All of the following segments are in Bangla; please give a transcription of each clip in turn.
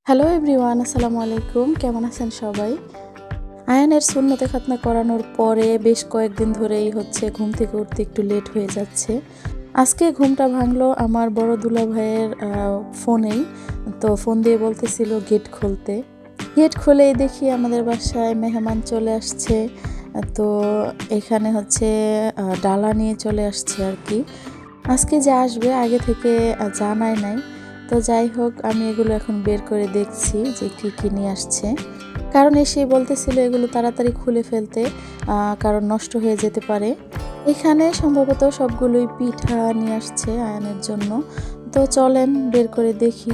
হ্যালো এভরিওয়ান, আসসালামু আলাইকুম। কেমন আছেন সবাই? আয়ানের সুন্নতে খাতনা করানোর পরে বেশ কয়েকদিন ধরেই ঘুম থেকে উঠতে একটু লেট হয়ে যাচ্ছে। আজকে ঘুমটা ভাঙলো আমার বড় দুলা ভাইয়ের ফোনেই। তো ফোন দিয়ে বলতেছিল গেট খুলতে। গেট খুলেই দেখি আমাদের বাসায় মেহমান চলে আসছে। তো এখানে ডালা নিয়ে চলে আসছে আর কি। আজকে যে আসবে আগে থেকে জানাই নাই। তো যাই হোক, আমি এগুলো এখন বের করে দেখছি যে কী কী নিয়ে আসছে। কারণ এসেই বলতেছিল এগুলো তাড়াতাড়ি খুলে ফেলতে, কারণ নষ্ট হয়ে যেতে পারে। এখানে সম্ভবত সবগুলোই পিঠা নিয়ে আসছে আয়ানের জন্য। তো চলেন বের করে দেখি।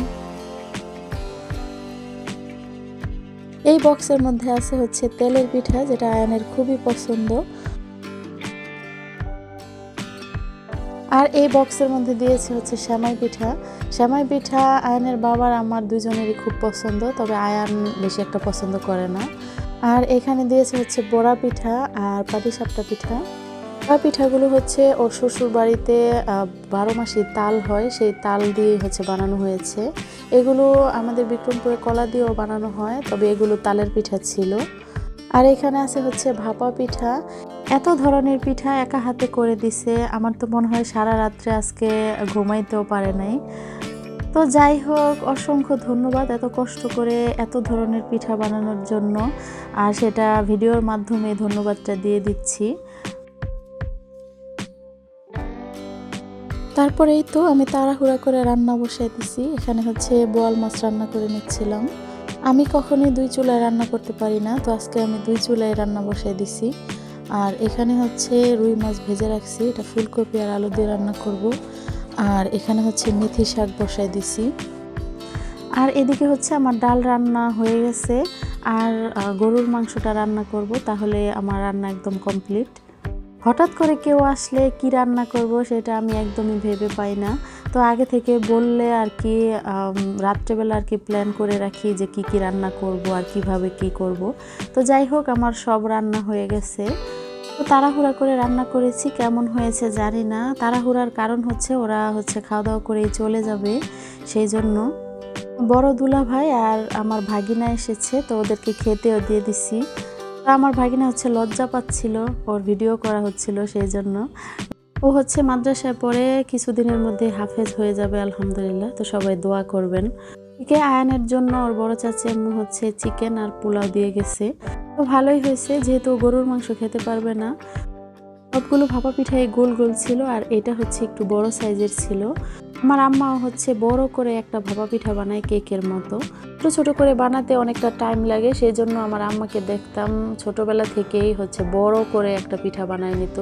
এই বক্সের মধ্যে আছে তেলের পিঠা, যেটা আয়ানের খুবই পছন্দ। আর এই বক্সের মধ্যে দিয়েছে সেমাই পিঠা। সেমাই পিঠা আয়ানের বাবার আমার দুজনেরই খুব পছন্দ, তবে আয়ান বেশি একটা পছন্দ করে না। আর এখানে দিয়েছে বড়া পিঠা আর পাটিসাপটা পিঠা। বড়া পিঠাগুলো ওর শ্বশুর বাড়িতে 12 মাসি তাল হয়, সেই তাল দিয়ে বানানো হয়েছে। এগুলো আমাদের বিক্রমপুরে কলা দিয়েও বানানো হয়, তবে এগুলো তালের পিঠা ছিল। আর এখানে আছে ভাপা পিঠা। এত ধরনের পিঠা একা হাতে করে দিছে, আমার তো মনে হয় সারা রাত্রে আজকে ঘুমাইতেও পারে নাই। তো যাই হোক, অসংখ্য ধন্যবাদ এত কষ্ট করে এত ধরনের পিঠা বানানোর জন্য। আর সেটা ভিডিওর মাধ্যমে ধন্যবাদটা দিয়ে দিচ্ছি। তারপরেই তো আমি তাড়াহুড়া করে রান্না বসাই দিছি। এখানে বোয়াল মাছ রান্না করে নিচ্ছিলাম। আমি কখনোই 2 চুলায় রান্না করতে পারি না, তো আজকে আমি 2 চুলায় রান্না বসাই দিছি। আর এখানে রুই মাছ ভেজে রাখছি, এটা ফুলকপি আর আলু দিয়ে রান্না করব। আর এখানে মেথি শাক বসাই দিছি। আর এদিকে আমার ডাল রান্না হয়ে গেছে। আর গরুর মাংসটা রান্না করব, তাহলে আমার রান্না একদম কমপ্লিট। হঠাৎ করে কেউ আসলে কি রান্না করব সেটা আমি একদমই ভেবে পাই না। তো আগে থেকে বললে আর কি রাত্রেবেলা আর কি প্ল্যান করে রাখি যে কি কি রান্না করব আর কিভাবে কি করব। তো যাই হোক, আমার সব রান্না হয়ে গেছে। তো তাড়াহুড়া করে রান্না করেছি, কেমন হয়েছে জানি না। তাড়াহুড়ার কারণ ওরা খাওয়া দাওয়া করেই চলে যাবে, সেই জন্য। বড় দুলা ভাই আর আমার ভাগিনা এসেছে, তো ওদেরকে খেতেও দিয়ে দিছি। আমার ভাগিনা লজ্জা পাচ্ছিল, ওর ভিডিও করা হচ্ছিল, সেই জন্য। ও মাদ্রাসায় পড়ে কিছুদিনের মধ্যে হাফেজ হয়ে যাবে আলহামদুলিল্লাহ। তো সবাই দোয়া করবেন। এদিকে আয়ানের জন্য ওর বড় চাচি আম্মু চিকেন আর পোলাও দিয়ে গেছে। তো ভালোই হয়েছে, যেহেতু গরুর মাংস খেতে পারবে না। সবগুলো ভাপা পিঠাই গোল গোল ছিল, আর এটা একটু বড় সাইজের ছিল। আমার আম্মাও বড় করে একটা ভাপা পিঠা বানায় কেকের মতো। ছোট ছোট করে বানাতে অনেকটা টাইম লাগে, সেই জন্য আমার আম্মাকে দেখতাম ছোটবেলা থেকেই বড় করে একটা পিঠা বানায় নিত।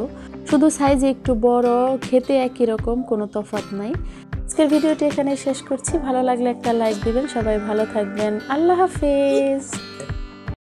শুধু সাইজে একটু বড়, খেতে একই রকম, কোনো তফাৎ নাই। আজকের ভিডিওটি এখানে শেষ করছি। ভালো লাগলে একটা লাইক দিবেন। সবাই ভালো থাকবেন। আল্লাহ হাফেজ।